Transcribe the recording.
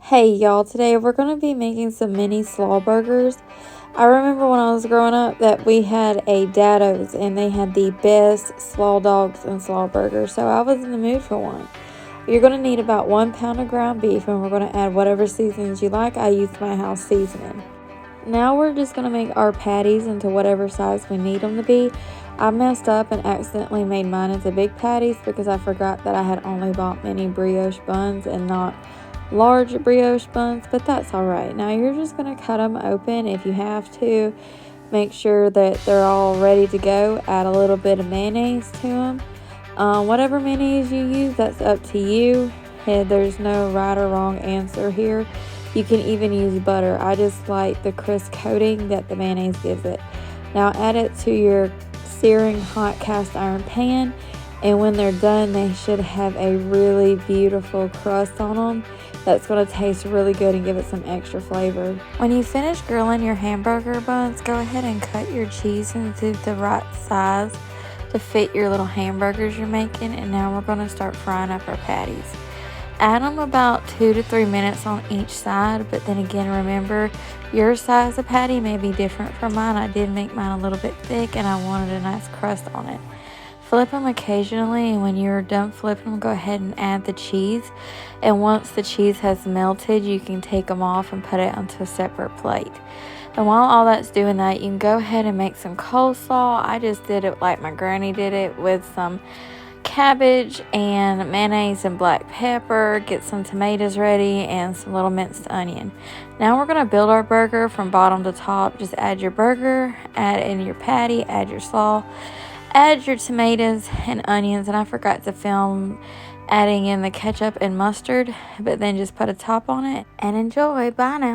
Hey y'all, today we're going to be making some mini slaw burgers. I remember when I was growing up that we had a Daddo's and they had the best slaw dogs and slaw burgers, so I was in the mood for one. You're going to need about 1 pound of ground beef, and we're going to add whatever seasonings you like. I used my house seasoning. Now we're just going to make our patties into whatever size we need them to be. I messed up and accidentally made mine into big patties because I forgot that I had only bought mini brioche buns and not large brioche buns, but that's all right. Now you're just going to cut them open if you have to. Make sure that they're all ready to go. Add a little bit of mayonnaise to them. Whatever mayonnaise you use, that's up to you. There's no right or wrong answer here. You can even use butter. I just like the crisp coating that the mayonnaise gives it. Now add it to your searing hot cast iron pan, and when they're done, they should have a really beautiful crust on them that's going to taste really good and give it some extra flavor. When you finish grilling your hamburger buns, go ahead and cut your cheese into the right size to fit your little hamburgers you're making. And now we're going to start frying up our patties. Add them about 2 to 3 minutes on each side, but then again, remember your size of patty may be different from mine. I did make mine a little bit thick and I wanted a nice crust on it. Flip them occasionally, and when you're done flipping them, go ahead and add the cheese. And once the cheese has melted, you can take them off and put it onto a separate plate. And while all that's doing that, you can go ahead and make some coleslaw. I just did it like my granny did it, with some cabbage and mayonnaise and black pepper. Get some tomatoes ready and some little minced onion. Now we're going to build our burger from bottom to top. Just add your burger, add in your patty, add your slaw, add your tomatoes and onions. And I forgot to film adding in the ketchup and mustard, but then just put a top on it and enjoy. Bye now.